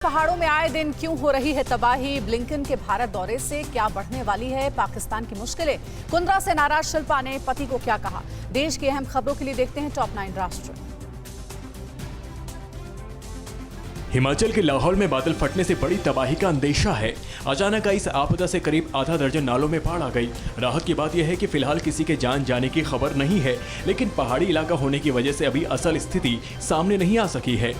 पहाड़ों में आए दिन क्यों हो रही है तबाही? ब्लिंकन के भारत दौरे से क्या बढ़ने वाली है पाकिस्तान की मुश्किलें? कुंद्रा से नाराज शिल्पा ने पति को क्या कहा? देश की अहम खबरों के लिए देखते हैं टॉप 9 राष्ट्र। हिमाचल के लाहौल में बादल फटने से बड़ी तबाही का अंदेशा है। अचानक आई इस आपदा से करीब आधा दर्जन नालों में बाढ़ आ गई। राहत की बात यह है कि फिलहाल किसी के जान जाने की खबर नहीं है, लेकिन पहाड़ी इलाका होने की वजह से अभी असल स्थिति सामने नहीं आ सकी है।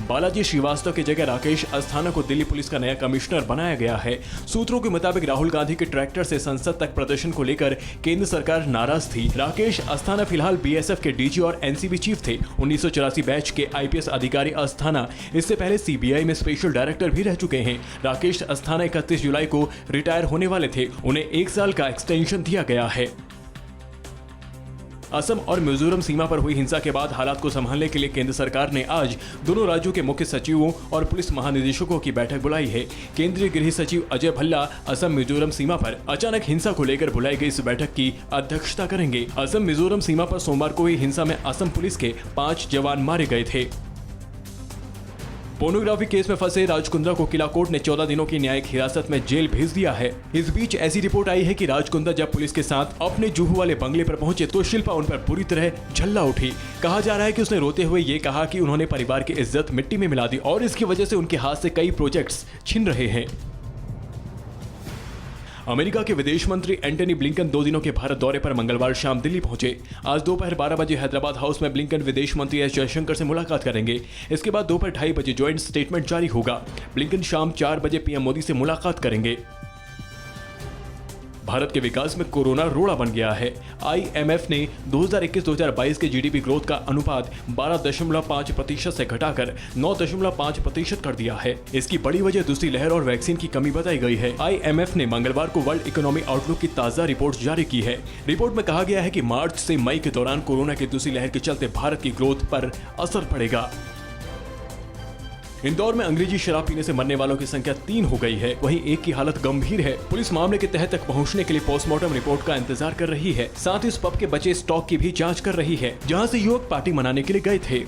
बालाजी श्रीवास्तव की जगह राकेश अस्थाना को दिल्ली पुलिस का नया कमिश्नर बनाया गया है। सूत्रों के मुताबिक राहुल गांधी के ट्रैक्टर से संसद तक प्रदर्शन को लेकर केंद्र सरकार नाराज थी। राकेश अस्थाना फिलहाल बीएसएफ के डीजी और एनसीबी चीफ थे। 1984 बैच के आईपीएस अधिकारी अस्थाना इससे पहले सीबीआई में स्पेशल डायरेक्टर भी रह चुके हैं। राकेश अस्थाना 31 जुलाई को रिटायर होने वाले थे। उन्हें 1 साल का एक्सटेंशन दिया गया है। असम और मिजोरम सीमा पर हुई हिंसा के बाद हालात को संभालने के लिए केंद्र सरकार ने आज दोनों राज्यों के मुख्य सचिवों और पुलिस महानिदेशकों की बैठक बुलाई है। केंद्रीय गृह सचिव अजय भल्ला असम मिजोरम सीमा पर अचानक हिंसा को लेकर बुलाई गई इस बैठक की अध्यक्षता करेंगे। असम मिजोरम सीमा पर सोमवार को हुई हिंसा में असम पुलिस के 5 जवान मारे गए थे। पोर्नोग्राफी केस में फंसे राज कुंद्रा को किला कोर्ट ने 14 दिनों की न्यायिक हिरासत में जेल भेज दिया है। इस बीच ऐसी रिपोर्ट आई है कि राज कुंद्रा जब पुलिस के साथ अपने जुहू वाले बंगले पर पहुंचे तो शिल्पा उन पर पूरी तरह झल्ला उठी। कहा जा रहा है कि उसने रोते हुए ये कहा कि उन्होंने परिवार की इज्जत मिट्टी में मिला दी और इसकी वजह से उनके हाथ से कई प्रोजेक्ट्स छिन रहे हैं। अमेरिका के विदेश मंत्री एंटनी ब्लिंकन 2 दिनों के भारत दौरे पर मंगलवार शाम दिल्ली पहुंचे। आज दोपहर 12 बजे हैदराबाद हाउस में ब्लिंकन विदेश मंत्री एस जयशंकर से मुलाकात करेंगे। इसके बाद दोपहर 2:30 बजे ज्वाइंट स्टेटमेंट जारी होगा। ब्लिंकन शाम 4 बजे पीएम मोदी से मुलाकात करेंगे। भारत के विकास में कोरोना रोड़ा बन गया है। आईएमएफ ने 2021-2022 के जीडीपी ग्रोथ का अनुपात 12.5% से घटाकर 9.5% कर दिया है। इसकी बड़ी वजह दूसरी लहर और वैक्सीन की कमी बताई गई है। आईएमएफ ने मंगलवार को वर्ल्ड इकोनॉमी आउटलुक की ताजा रिपोर्ट जारी की है। रिपोर्ट में कहा गया है कि मार्च से मई के दौरान कोरोना की दूसरी लहर के चलते भारत की ग्रोथ पर असर पड़ेगा। इंदौर में अंग्रेजी शराब पीने से मरने वालों की संख्या 3 हो गई है, वहीं एक की हालत गंभीर है। पुलिस मामले के तह तक पहुंचने के लिए पोस्टमार्टम रिपोर्ट का इंतजार कर रही है। साथ ही इस पब के बचे स्टॉक की भी जांच कर रही है, जहां से युवक पार्टी मनाने के लिए गए थे।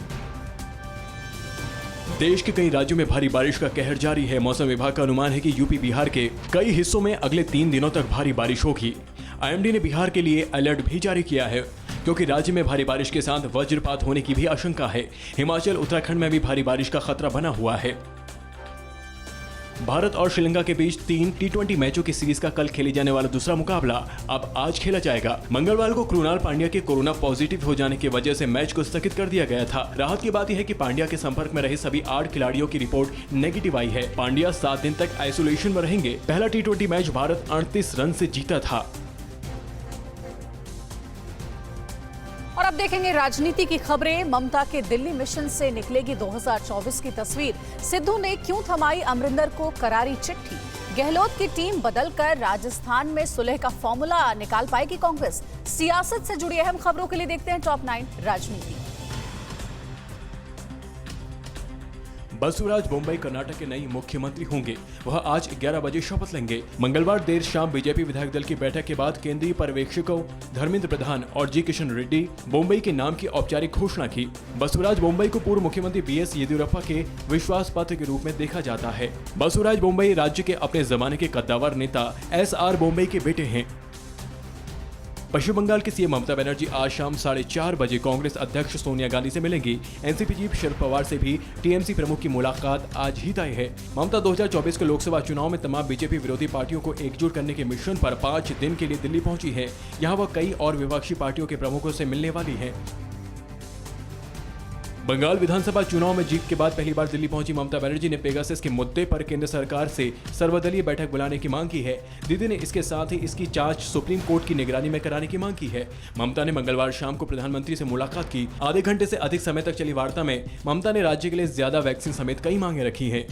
देश के कई राज्यों में भारी बारिश का कहर जारी है। मौसम विभाग का अनुमान है कि यूपी बिहार के कई हिस्सों में अगले 3 दिनों तक भारी बारिश होगी। आईएमडी ने बिहार के लिए अलर्ट भी जारी किया है, क्योंकि राज्य में भारी बारिश के साथ वज्रपात होने की भी आशंका है। हिमाचल उत्तराखंड में भी भारी बारिश का खतरा बना हुआ है। भारत और श्रीलंका के बीच 3 T20 मैचों की सीरीज का कल खेले जाने वाला दूसरा मुकाबला अब आज खेला जाएगा। मंगलवार को कृणाल पांड्या के कोरोना पॉजिटिव हो जाने की वजह से मैच को स्थगित कर दिया गया था। राहत की बात यह है कि पांड्या के संपर्क में रहे सभी 8 खिलाड़ियों की रिपोर्ट नेगेटिव आई है। पांड्या 7 दिन तक आइसोलेशन में रहेंगे। पहला T20 मैच भारत 38 रन से जीता था। और अब देखेंगे राजनीति की खबरें। ममता के दिल्ली मिशन से निकलेगी 2024 की तस्वीर। सिद्धू ने क्यों थमाई अमरिंदर को करारी चिट्ठी? गहलोत की टीम बदलकर राजस्थान में सुलह का फॉर्मूला निकाल पाएगी कांग्रेस? सियासत से जुड़ी अहम खबरों के लिए देखते हैं टॉप 9 राजनीति। बसवराज बोम्बई कर्नाटक के नए मुख्यमंत्री होंगे। वह आज 11 बजे शपथ लेंगे। मंगलवार देर शाम बीजेपी विधायक दल की बैठक के बाद केंद्रीय पर्यवेक्षकों धर्मेंद्र प्रधान और जी किशन रेड्डी बोम्बई के नाम की औपचारिक घोषणा की। बसवराज बोम्बई को पूर्व मुख्यमंत्री बीएस येदियुरप्पा के विश्वास पात्र के रूप में देखा जाता है। बसवराज बोम्बई राज्य के अपने जमाने के कद्दावर नेता एसआर बोम्बई के बेटे हैं। पश्चिम बंगाल की सीएम ममता बनर्जी आज शाम 4:30 बजे कांग्रेस अध्यक्ष सोनिया गांधी से मिलेंगी। एनसीपी चीफ शरद पवार से भी टीएमसी प्रमुख की मुलाकात आज ही तय है। ममता 2024 के लोकसभा चुनाव में तमाम बीजेपी विरोधी पार्टियों को एकजुट करने के मिशन पर 5 दिन के लिए दिल्ली पहुंची है। यहां वह कई और विपक्षी पार्टियों के प्रमुखों से मिलने वाली है। बंगाल विधानसभा चुनाव में जीत के बाद पहली बार दिल्ली पहुंची ममता बनर्जी ने पेगासस के मुद्दे पर केंद्र सरकार से सर्वदलीय बैठक बुलाने की मांग की है। दीदी ने इसके साथ ही इसकी जांच सुप्रीम कोर्ट की निगरानी में कराने की मांग की है। ममता ने मंगलवार शाम को प्रधानमंत्री से मुलाकात की। आधे घंटे से अधिक समय तक चली वार्ता में ममता ने राज्य के लिए ज्यादा वैक्सीन समेत कई मांगे रखी हैं।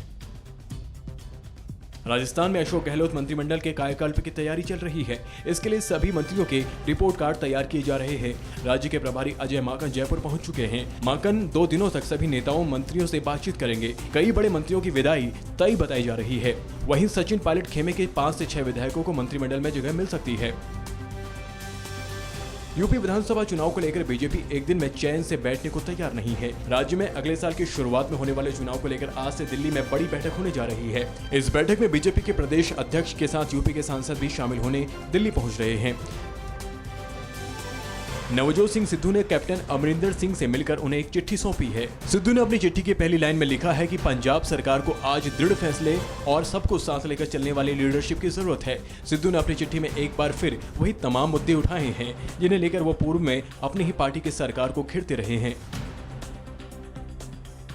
राजस्थान में अशोक गहलोत मंत्रिमंडल के कायाकल्प की तैयारी चल रही है। इसके लिए सभी मंत्रियों के रिपोर्ट कार्ड तैयार किए जा रहे हैं। राज्य के प्रभारी अजय माकन जयपुर पहुंच चुके हैं। माकन 2 दिनों तक सभी नेताओं मंत्रियों से बातचीत करेंगे। कई बड़े मंत्रियों की विदाई तय बताई जा रही है। वहीं सचिन पायलट खेमे के 5 से 6 विधायकों को मंत्रिमंडल में जगह मिल सकती है। यूपी विधानसभा चुनाव को लेकर बीजेपी एक दिन में चैन से बैठने को तैयार नहीं है। राज्य में अगले साल की शुरुआत में होने वाले चुनाव को लेकर आज से दिल्ली में बड़ी बैठक होने जा रही है। इस बैठक में बीजेपी के प्रदेश अध्यक्ष के साथ यूपी के सांसद भी शामिल होने दिल्ली पहुंच रहे हैं। नवजोत सिंह सिद्धू ने कैप्टन अमरिंदर सिंह से मिलकर उन्हें एक चिट्ठी सौंपी है। सिद्धू ने अपनी चिट्ठी की पहली लाइन में लिखा है कि पंजाब सरकार को आज दृढ़ फैसले और सबको साथ लेकर चलने वाली लीडरशिप की जरूरत है। सिद्धू ने अपनी चिट्ठी में एक बार फिर वही तमाम मुद्दे उठाए हैं जिन्हें लेकर वो पूर्व में अपनी ही पार्टी की सरकार को घेरते रहे हैं।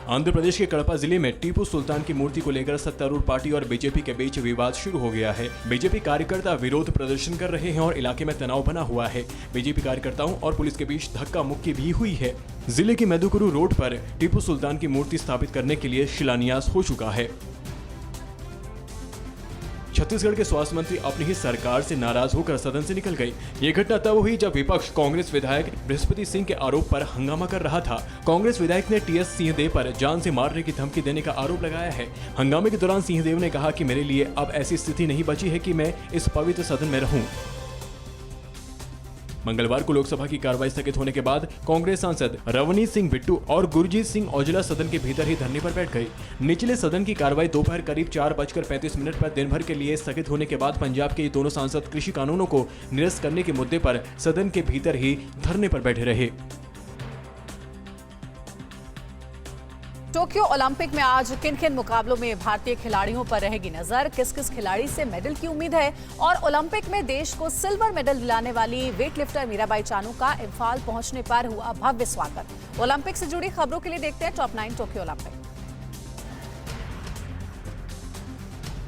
आंध्र प्रदेश के कड़पा जिले में टीपू सुल्तान की मूर्ति को लेकर सत्तारूढ़ पार्टी और बीजेपी के बीच विवाद शुरू हो गया है। बीजेपी कार्यकर्ता विरोध प्रदर्शन कर रहे हैं और इलाके में तनाव बना हुआ है। बीजेपी कार्यकर्ताओं और पुलिस के बीच धक्का मुक्की भी हुई है। जिले की मेदुकुरु रोड पर टीपू सुल्तान की मूर्ति स्थापित करने के लिए शिलान्यास हो चुका है। छत्तीसगढ़ के स्वास्थ्य मंत्री अपनी ही सरकार से नाराज होकर सदन से निकल गए। ये घटना तब हुई जब विपक्ष कांग्रेस विधायक बृहस्पति सिंह के आरोप पर हंगामा कर रहा था। कांग्रेस विधायक ने टीएस सिंहदेव पर जान से मारने की धमकी देने का आरोप लगाया है। हंगामे के दौरान सिंहदेव ने कहा कि मेरे लिए अब ऐसी स्थिति नहीं बची है कि मैं इस पवित्र सदन में रहूं। मंगलवार को लोकसभा की कार्रवाई स्थगित होने के बाद कांग्रेस सांसद रवनीत सिंह बिट्टू और गुरजीत सिंह औजला सदन के भीतर ही धरने पर बैठ गए। निचले सदन की कार्रवाई दोपहर करीब 4:35 पर दिन भर के लिए स्थगित होने के बाद पंजाब के ये दोनों सांसद कृषि कानूनों को निरस्त करने के मुद्दे पर सदन के भीतर ही धरने पर बैठे रहे। टोक्यो ओलंपिक में आज किन किन मुकाबलों में भारतीय खिलाड़ियों पर रहेगी नजर, किस किस खिलाड़ी से मेडल की उम्मीद है और ओलंपिक में देश को सिल्वर मेडल दिलाने वाली वेटलिफ्टर मीराबाई चानू का इम्फाल पहुंचने पर हुआ भव्य स्वागत। ओलंपिक से जुड़ी खबरों के लिए देखते हैं top 9 Tokyo Olympic.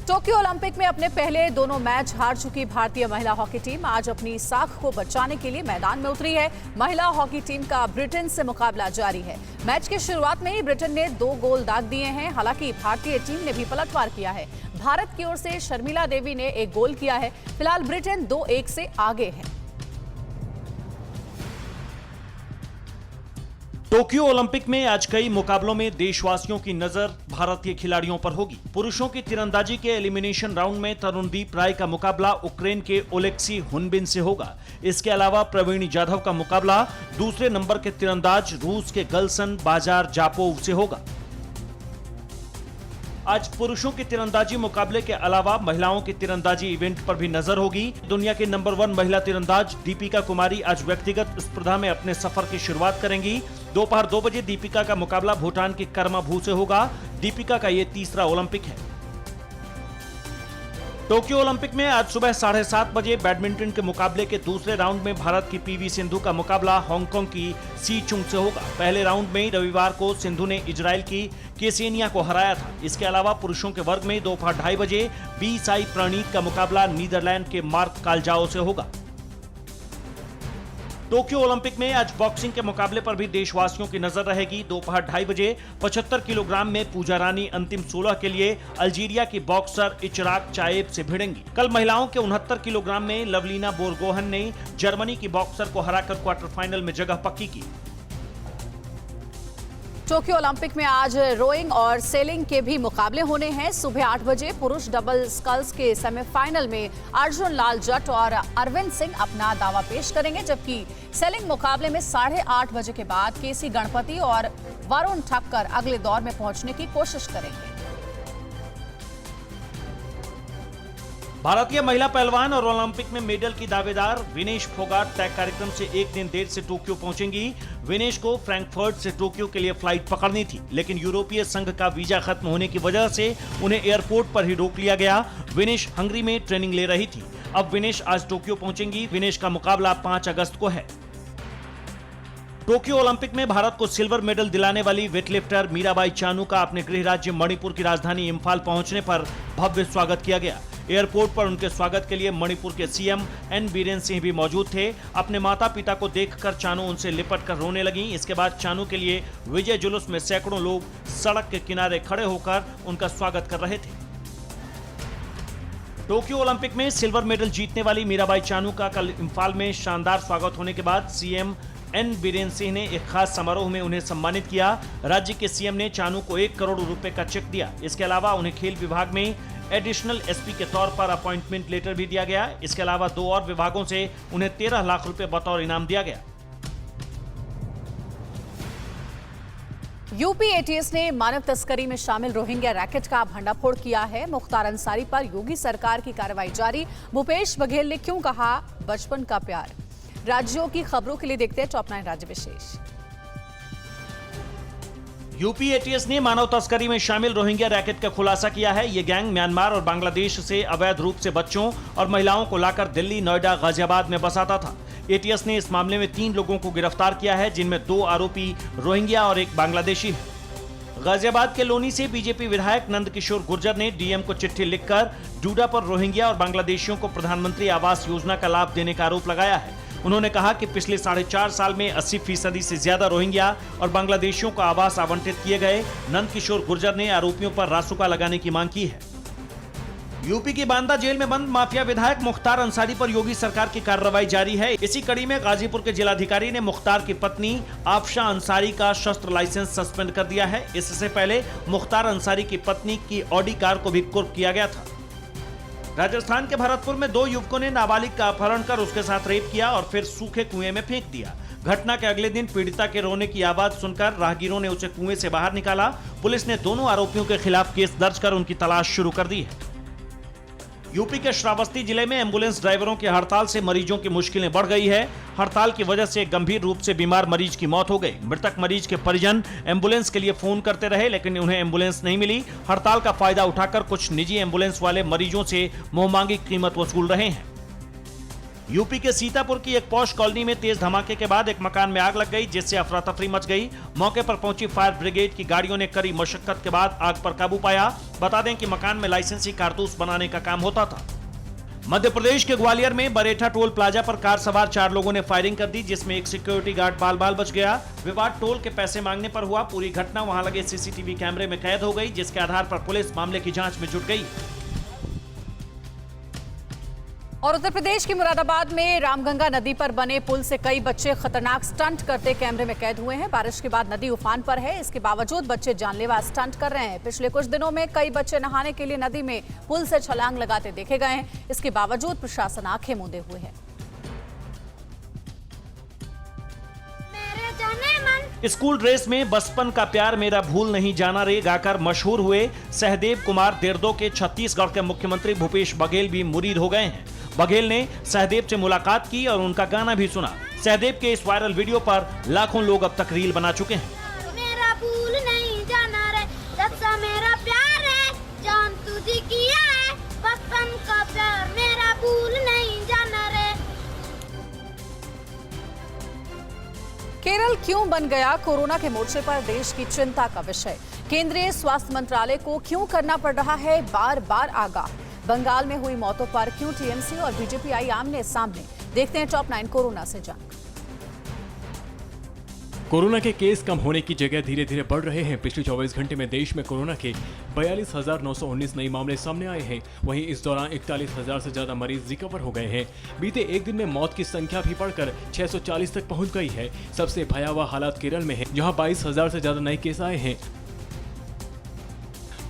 Tokyo Olympic में अपने पहले दोनों मैच हार चुकी भारतीय महिला हॉकी टीम आज अपनी साख को बचाने के लिए मैदान में उतरी है। महिला हॉकी टीम का ब्रिटेन से मुकाबला जारी है। मैच की शुरुआत में ही ब्रिटेन ने 2 गोल दाग दिए हैं। हालांकि भारतीय टीम ने भी पलटवार किया है। भारत की ओर से शर्मिला देवी ने 1 गोल किया है। फिलहाल ब्रिटेन 2-1 से आगे है। टोक्यो ओलंपिक में आज कई मुकाबलों में देशवासियों की नजर भारतीय खिलाड़ियों पर होगी। पुरुषों की तीरंदाजी के एलिमिनेशन राउंड में तरुणदीप राय का मुकाबला यूक्रेन के ओलेक्सी हुनबिन से होगा। इसके अलावा प्रवीण जाधव का मुकाबला दूसरे नंबर के तीरंदाज रूस के गलसन बाजार जापोव से होगा। आज पुरुषों के तीरंदाजी मुकाबले के अलावा महिलाओं के तीरंदाजी इवेंट पर भी नजर होगी। दुनिया के नंबर 1 महिला तीरंदाज दीपिका कुमारी आज व्यक्तिगत स्पर्धा में अपने सफर की शुरुआत करेंगी। दोपहर 2 बजे दीपिका का मुकाबला भूटान की कर्मा भू से होगा। दीपिका का ये तीसरा ओलंपिक है। टोक्यो ओलंपिक में आज सुबह 7:30 बजे बैडमिंटन के मुकाबले के दूसरे राउंड में भारत की पीवी सिंधु का मुकाबला हांगकांग की सी चुंग से होगा। पहले राउंड में रविवार को सिंधु ने इजराइल की केसेनिया को हराया था। इसके अलावा पुरुषों के वर्ग में दोपहर 2:30 बजे बी साई प्रणीत का मुकाबला नीदरलैंड के मार्क कालजाओ से होगा। टोक्यो ओलंपिक में आज बॉक्सिंग के मुकाबले पर भी देशवासियों की नजर रहेगी। दोपहर 2:30 बजे 75 किलोग्राम में पूजा रानी अंतिम 16 के लिए अल्जीरिया की बॉक्सर इचराक चाएब से भिड़ेंगी। कल महिलाओं के 69 किलोग्राम में लवलीना बोरगोहन ने जर्मनी की बॉक्सर को हराकर क्वार्टर फाइनल में जगह पक्की की। टोक्यो ओलंपिक में आज रोइंग और सेलिंग के भी मुकाबले होने हैं। सुबह 8 बजे पुरुष डबल स्कल्स के सेमीफाइनल में अर्जुन लाल जट और अरविंद सिंह अपना दावा पेश करेंगे, जबकि सेलिंग मुकाबले में 8:30 बजे के बाद केसी गणपति और वरुण ठक्कर अगले दौर में पहुंचने की कोशिश करेंगे। भारतीय महिला पहलवान और ओलंपिक में मेडल की दावेदार विनेश फोगाट तय कार्यक्रम से 1 दिन देर से टोक्यो पहुंचेंगी। विनेश को फ्रैंकफर्ट से टोक्यो के लिए फ्लाइट पकड़नी थी, लेकिन यूरोपीय संघ का वीजा खत्म होने की वजह से उन्हें एयरपोर्ट पर ही रोक लिया गया। विनेश हंगरी में ट्रेनिंग ले रही थी। अब विनेश आज टोक्यो पहुंचेंगी। विनेश का मुकाबला 5 अगस्त को है। टोक्यो ओलंपिक में भारत को सिल्वर मेडल दिलाने वाली वेटलिफ्टर मीराबाई चानू का अपने गृह राज्य मणिपुर की राजधानी इम्फाल पहुंचने पर भव्य स्वागत किया गया। एयरपोर्ट पर उनके स्वागत के लिए मणिपुर के सीएम एन बीरेन सिंह भी मौजूद थे। अपने माता पिता को देखकर चानू उनसे लिपट कर रोने लगी। इसके बाद चानू के लिए विजय जुलूस में सैकड़ों लोग सड़क के किनारे खड़े होकर उनका स्वागत कर रहे थे। टोक्यो ओलंपिक में सिल्वर मेडल जीतने वाली मीराबाई चानू का कल इम्फाल में शानदार स्वागत होने के बाद सीएम एन बीरेन सिंह ने एक खास समारोह में उन्हें सम्मानित किया। राज्य के सीएम ने चानू को 1 करोड़ रुपए का चेक दिया। इसके अलावा उन्हें खेल विभाग में एडिशनल एसपी के तौर पर अपॉइंटमेंट लेटर भी दिया गया। इसके अलावा 2 और विभागों से उन्हें 13 लाख रुपए बतौर इनाम दिया गया। यूपी एटीएस ने मानव तस्करी में शामिल रोहिंग्या रैकेट का भंडाफोड़ किया है। मुख्तार अंसारी पर योगी सरकार की कार्रवाई जारी। भूपेश बघेल ने क्यों कहा बचपन का प्यार। राज्यों की खबरों के लिए देखते हैं टॉप 9 राज्य विशेष। यूपी एटीएस ने मानव तस्करी में शामिल रोहिंग्या रैकेट का खुलासा किया है। ये गैंग म्यांमार और बांग्लादेश से अवैध रूप से बच्चों और महिलाओं को लाकर दिल्ली, नोएडा, गाजियाबाद में बसाता था। एटीएस ने इस मामले में 3 लोगों को गिरफ्तार किया है, जिनमें 2 आरोपी रोहिंग्या और 1 बांग्लादेशी है। गाजियाबाद के लोनी से बीजेपी विधायक नंदकिशोर गुर्जर ने डीएम को चिट्ठी लिखकर डूडा पर रोहिंग्या और बांग्लादेशियों को प्रधानमंत्री आवास योजना का लाभ देने का आरोप लगाया है। उन्होंने कहा कि पिछले 4.5 साल में 80% से ज्यादा रोहिंग्या और बांग्लादेशियों को आवास आवंटित किए गए। नंदकिशोर गुर्जर ने आरोपियों पर रासुका लगाने की मांग की है। यूपी की बांदा जेल में बंद माफिया विधायक मुख्तार अंसारी पर योगी सरकार की कार्रवाई जारी है। इसी कड़ी में गाजीपुर के जिलाधिकारी ने मुख्तार की पत्नी आफशा अंसारी का शस्त्र लाइसेंस सस्पेंड कर दिया है। इससे पहले मुख्तार अंसारी की पत्नी की ऑडी कार को भी कुर्क किया गया था। राजस्थान के भरतपुर में 2 युवकों ने नाबालिग का अपहरण कर उसके साथ रेप किया और फिर सूखे कुएं में फेंक दिया। घटना के अगले दिन पीड़िता के रोने की आवाज सुनकर राहगीरों ने उसे कुएं से बाहर निकाला। पुलिस ने दोनों आरोपियों के खिलाफ केस दर्ज कर उनकी तलाश शुरू कर दी है। यूपी के श्रावस्ती जिले में एम्बुलेंस ड्राइवरों की हड़ताल से मरीजों की मुश्किलें बढ़ गई है। हड़ताल की वजह से गंभीर रूप से बीमार मरीज की मौत हो गई। मृतक मरीज के परिजन एम्बुलेंस के लिए फोन करते रहे, लेकिन उन्हें एम्बुलेंस नहीं मिली। हड़ताल का फायदा उठाकर कुछ निजी एम्बुलेंस वाले मरीजों से मुंहमांगी कीमत वसूल रहे हैं। यूपी के सीतापुर की एक पॉश कॉलोनी में तेज धमाके के बाद एक मकान में आग लग गई, जिससे अफरा तफरी मच गई। मौके पर पहुंची फायर ब्रिगेड की गाड़ियों ने कड़ी मशक्कत के बाद आग पर काबू पाया। बता दें कि मकान में लाइसेंसी कारतूस बनाने का काम होता था। मध्य प्रदेश के ग्वालियर में बरेठा टोल प्लाजा पर कार सवार 4 लोगों ने फायरिंग कर दी, जिसमें एक सिक्योरिटी गार्ड बाल बाल बच गया। विवाद टोल के पैसे मांगने पर हुआ। पूरी घटना वहां लगे सीसीटीवी कैमरे में कैद हो गई, जिसके आधार पर पुलिस मामले की जांच में जुट गई। और उत्तर प्रदेश के मुरादाबाद में रामगंगा नदी पर बने पुल से कई बच्चे खतरनाक स्टंट करते कैमरे में कैद हुए हैं। बारिश के बाद नदी उफान पर है, इसके बावजूद बच्चे जानलेवा स्टंट कर रहे हैं। पिछले कुछ दिनों में कई बच्चे नहाने के लिए नदी में पुल से छलांग लगाते देखे गए हैं। इसके बावजूद प्रशासन आंखें मूंदे हुए है। स्कूल ड्रेस में बचपन का प्यार मेरा भूल नहीं जाना रे गाकर मशहूर हुए सहदेव कुमार देरदो के छत्तीसगढ़ के मुख्यमंत्री भूपेश बघेल भी मुरीद हो गए हैं। बघेल ने सहदेव से मुलाकात की और उनका गाना भी सुना। सहदेव के इस वायरल वीडियो पर लाखों लोग अब तक रील बना चुके हैं। मेरा भूल नहीं जाना रे जैसा मेरा प्यार है जान तुझे किया है बचपन का प्यार मेरा भूल नहीं जाना रे। केरल क्यों बन गया कोरोना के मोर्चे पर देश की चिंता का विषय। केंद्रीय स्वास्थ्य मंत्रालय को क्यों करना पड़ रहा है बार बार आगाह। बंगाल में हुई मौतों पर क्यों टीएमसी और बीजेपी आई आमने सामने। देखते हैं टॉप 9 कोरोना से जंग। कोरोना के केस कम होने की जगह धीरे धीरे बढ़ रहे हैं। पिछले 24 घंटे में देश में कोरोना के 42,919 नए मामले सामने आए हैं। वहीं इस दौरान 41,000 से ज्यादा मरीज रिकवर हो गए हैं। बीते एक दिन में मौत की संख्या भी बढ़कर 640 तक पहुंच गई है। सबसे भयावह हालात केरल में है, जहां 22,000 से ज्यादा नए केस आए हैं।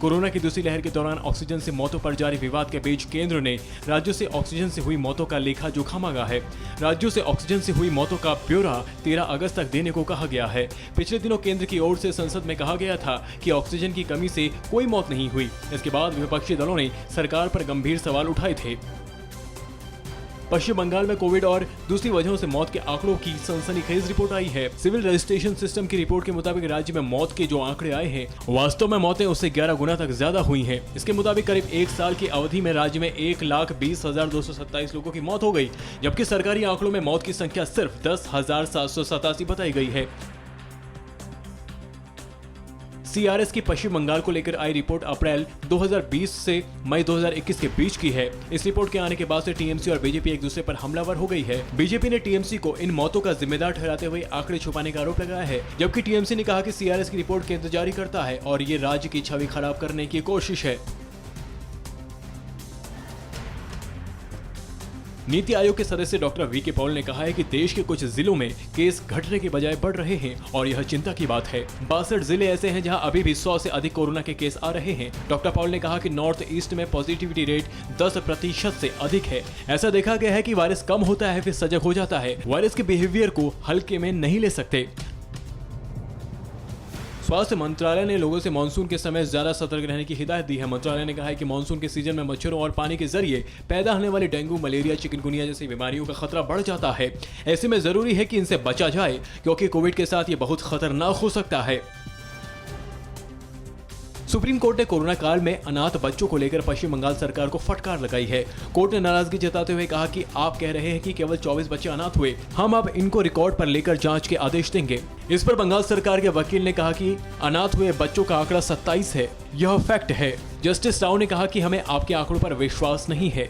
कोरोना की दूसरी लहर के दौरान ऑक्सीजन से मौतों पर जारी विवाद के बीच केंद्र ने राज्यों से ऑक्सीजन से हुई मौतों का लेखा जोखा मांगा है। राज्यों से ऑक्सीजन से हुई मौतों का ब्यौरा 13 अगस्त तक देने को कहा गया है। पिछले दिनों केंद्र की ओर से संसद में कहा गया था कि ऑक्सीजन की कमी से कोई मौत नहीं हुई। इसके बाद विपक्षी दलों ने सरकार पर गंभीर सवाल उठाए थे। पश्चिम बंगाल में कोविड और दूसरी वजहों से मौत के आंकड़ों की सनसनीखेज रिपोर्ट आई है। सिविल रजिस्ट्रेशन सिस्टम की रिपोर्ट के मुताबिक राज्य में मौत के जो आंकड़े आए हैं, वास्तव में मौतें उससे 11 गुना तक ज्यादा हुई हैं। इसके मुताबिक करीब 1 साल की अवधि में राज्य में 1,20,227 लोगों की मौत हो गई, जबकि सरकारी आंकड़ों में मौत की संख्या सिर्फ 10,787 बताई गई है। सीआरएस की पश्चिम बंगाल को लेकर आई रिपोर्ट अप्रैल 2020 से मई 2021 के बीच की है। इस रिपोर्ट के आने के बाद से टीएमसी और बीजेपी एक दूसरे पर हमलावर हो गई है। बीजेपी ने टीएमसी को इन मौतों का जिम्मेदार ठहराते हुए आंकड़े छुपाने का आरोप लगाया है, जबकि टीएमसी ने कहा कि सीआरएस की रिपोर्ट केंद्र जारी करता है और ये राज्य की छवि खराब करने की कोशिश है। नीति आयोग के सदस्य डॉक्टर वी.के. पॉल ने कहा है कि देश के कुछ जिलों में केस घटने के बजाय बढ़ रहे हैं और यह चिंता की बात है। 62 जिले ऐसे हैं जहां अभी भी 100 से अधिक कोरोना के केस आ रहे हैं। डॉक्टर पॉल ने कहा कि नॉर्थ ईस्ट में पॉजिटिविटी रेट 10% से अधिक है। ऐसा देखा गया है कि वायरस कम होता है फिर सजग हो जाता है। वायरस के बिहेवियर को हल्के में नहीं ले सकते। स्वास्थ्य मंत्रालय ने लोगों से मानसून के समय ज्यादा सतर्क रहने की हिदायत दी है। मंत्रालय ने कहा है कि मानसून के सीजन में मच्छरों और पानी के जरिए पैदा होने वाले डेंगू, मलेरिया, चिकनगुनिया जैसी बीमारियों का खतरा बढ़ जाता है। ऐसे में जरूरी है कि इनसे बचा जाए क्योंकि कोविड के साथ ये बहुत खतरनाक हो सकता है। सुप्रीम कोर्ट ने कोरोना काल में अनाथ बच्चों को लेकर पश्चिम बंगाल सरकार को फटकार लगाई है। कोर्ट ने नाराजगी जताते हुए कहा कि आप कह रहे हैं कि केवल 24 बच्चे अनाथ हुए, हम अब इनको रिकॉर्ड पर लेकर जांच के आदेश देंगे। इस पर बंगाल सरकार के वकील ने कहा कि अनाथ हुए बच्चों का आंकड़ा 27 है, यह फैक्ट है। जस्टिस राव ने कहा कि हमें आपके आंकड़ों पर विश्वास नहीं है।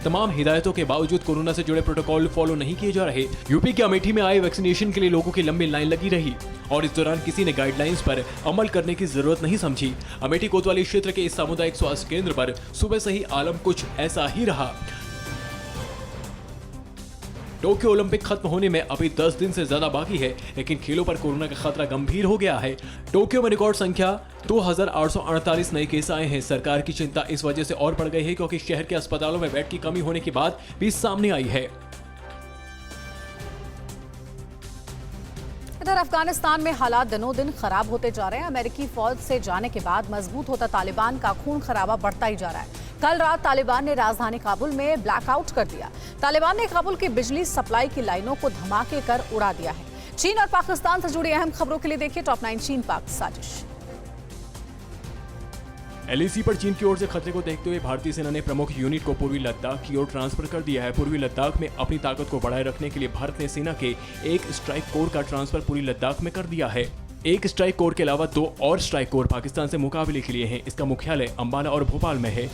तमाम हिदायतों के बावजूद कोरोना से जुड़े प्रोटोकॉल फॉलो नहीं किए जा रहे। यूपी के अमेठी में आए वैक्सीनेशन के लिए लोगों की लंबी लाइन लगी रही और इस दौरान किसी ने गाइडलाइंस पर अमल करने की जरूरत नहीं समझी। अमेठी कोतवाली क्षेत्र के इस सामुदायिक स्वास्थ्य केंद्र पर सुबह से ही आलम कुछ ऐसा ही रहा। टोक्यो ओलंपिक खत्म होने में अभी 10 दिन से ज्यादा बाकी है, लेकिन खेलों पर कोरोना का खतरा गंभीर हो गया है। टोक्यो में रिकॉर्ड संख्या 2848 नए केस आए हैं। सरकार की चिंता इस वजह से और बढ़ गई है क्योंकि शहर के अस्पतालों में बेड की कमी होने की बात भी सामने आई है। इधर अफगानिस्तान में हालात दिनों दिन खराब होते जा रहे हैं। अमेरिकी फौज से जाने के बाद मजबूत होता तालिबान का खून खराबा बढ़ता ही जा रहा है। कल रात तालिबान ने राजधानी काबुल में ब्लैकआउट कर दिया। तालिबान ने काबुल की बिजली सप्लाई की लाइनों को धमाके कर उड़ा दिया है। चीन और पाकिस्तान से जुड़ी अहम खबरों के लिए देखिए टॉप 9 चीन पाक साजिश। एलएसी पर चीन की ओर से खतरे को देखते हुए भारतीय सेना ने प्रमुख यूनिट को पूर्वी लद्दाख की ओर ट्रांसफर कर दिया है। पूर्वी लद्दाख में अपनी ताकत को बढ़ाए रखने के लिए भारत ने सेना के एक स्ट्राइक कोर का ट्रांसफर पूरी लद्दाख में कर दिया है। एक स्ट्राइक कोर के अलावा 2 और स्ट्राइक कोर पाकिस्तान से मुकाबले के लिए हैं। इसका मुख्यालय अंबाला और भोपाल में है।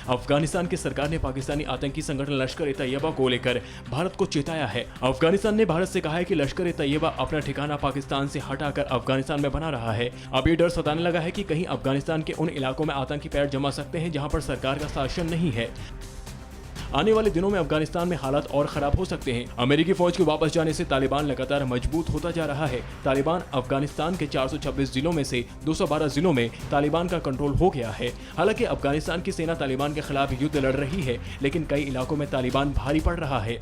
अफगानिस्तान की सरकार ने पाकिस्तानी आतंकी संगठन लश्कर-ए-तैयबा को लेकर भारत को चेताया है। अफगानिस्तान ने भारत से कहा है कि लश्कर-ए-तैयबा अपना ठिकाना पाकिस्तान से हटाकर अफगानिस्तान में बना रहा है। अब ये डर सताने लगा है कि कहीं अफगानिस्तान के उन इलाकों में आतंकी पैर जमा सकते हैं जहां पर सरकार का शासन नहीं है। आने वाले दिनों में अफगानिस्तान में हालात और खराब हो सकते हैं। अमेरिकी फौज के वापस जाने से तालिबान लगातार मजबूत होता जा रहा है। तालिबान अफगानिस्तान के 426 जिलों में से 212 जिलों में तालिबान का कंट्रोल हो गया है। हालांकि अफगानिस्तान की सेना तालिबान के खिलाफ युद्ध लड़ रही है, लेकिन कई इलाकों में तालिबान भारी पड़ रहा है।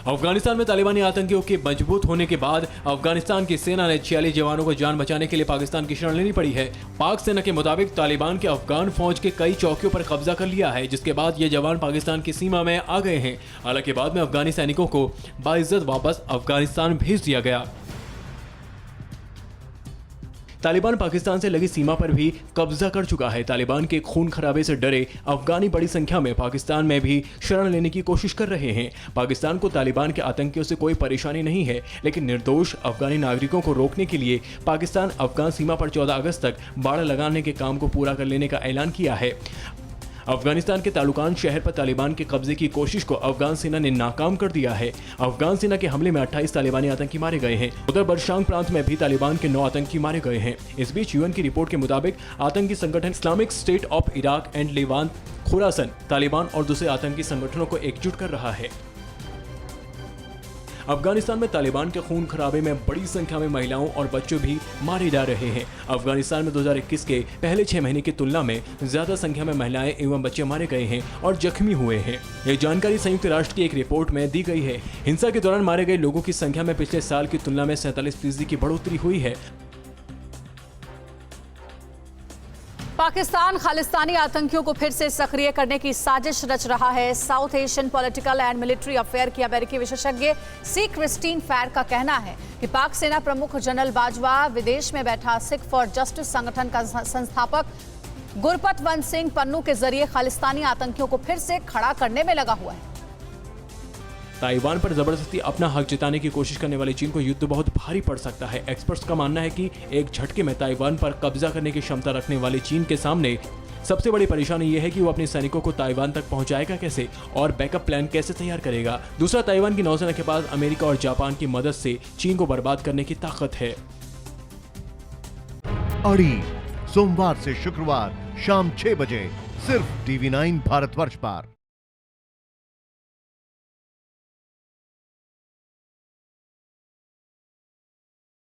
अफगानिस्तान में तालिबानी आतंकियों के मजबूत होने के बाद अफगानिस्तान की सेना ने 46 जवानों को जान बचाने के लिए पाकिस्तान की शरण लेनी पड़ी है। पाक सेना के मुताबिक तालिबान के अफगान फौज के कई चौकियों पर कब्जा कर लिया है, जिसके बाद ये जवान पाकिस्तान की सीमा में आ गए हैं। हालांकि बाद में अफगानी सैनिकों को बाइज्जत वापस अफगानिस्तान भेज दिया गया। तालिबान पाकिस्तान से लगी सीमा पर भी कब्जा कर चुका है। तालिबान के खून खराबे से डरे अफगानी बड़ी संख्या में पाकिस्तान में भी शरण लेने की कोशिश कर रहे हैं। पाकिस्तान को तालिबान के आतंकियों से कोई परेशानी नहीं है, लेकिन निर्दोष अफगानी नागरिकों को रोकने के लिए पाकिस्तान अफगान सीमा पर 14 अगस्त तक बाड़ लगाने के काम को पूरा कर लेने का ऐलान किया है। अफगानिस्तान के तालुकान शहर पर तालिबान के कब्जे की कोशिश को अफगान सेना ने नाकाम कर दिया है। अफगान सेना के हमले में 28 तालिबानी आतंकी मारे गए हैं। उधर बरशांग प्रांत में भी तालिबान के 9 आतंकी मारे गए हैं। इस बीच यूएन की रिपोर्ट के मुताबिक आतंकी संगठन Islamic state of Iraq and Levant Khurasan Taliban और दूसरे आतंकी संगठनों को एकजुट कर रहा है। अफगानिस्तान में तालिबान के खून खराबे में बड़ी संख्या में महिलाओं और बच्चों भी मारे जा रहे हैं। अफगानिस्तान में 2021 के पहले 6 महीने की तुलना में ज्यादा संख्या में महिलाएं एवं बच्चे मारे गए हैं और जख्मी हुए हैं। ये जानकारी संयुक्त राष्ट्र की एक रिपोर्ट में दी गई है। हिंसा के दौरान मारे गए लोगों की संख्या में पिछले साल की तुलना में 47% की बढ़ोतरी हुई है। पाकिस्तान खालिस्तानी आतंकियों को फिर से सक्रिय करने की साजिश रच रहा है। South Asian political and military affair की अमेरिकी विशेषज्ञ सी क्रिस्टीन फैर का कहना है कि पाक सेना प्रमुख जनरल बाजवा विदेश में बैठा सिख फॉर जस्टिस संगठन का संस्थापक गुरपतवंत सिंह पन्नू के जरिए खालिस्तानी आतंकियों को फिर से खड़ा करने में लगा हुआ है। ताइवान पर जबरदस्ती अपना हक जताने की कोशिश करने वाली चीन को युद्ध बहुत भारी पड़ सकता है। एक्सपर्ट्स का मानना है कि एक झटके में ताइवान पर कब्जा करने की क्षमता रखने वाली चीन के सामने सबसे बड़ी परेशानी यह है कि वो अपने सैनिकों को ताइवान तक पहुंचाएगा कैसे और बैकअप प्लान कैसे तैयार करेगा। दूसरा, ताइवान की नौसेना के पास अमेरिका और जापान की मदद से चीन को बर्बाद करने की ताकत है। अड़ी सोमवार से शुक्रवार शाम 6 बजे सिर्फ TV9 भारतवर्ष पर।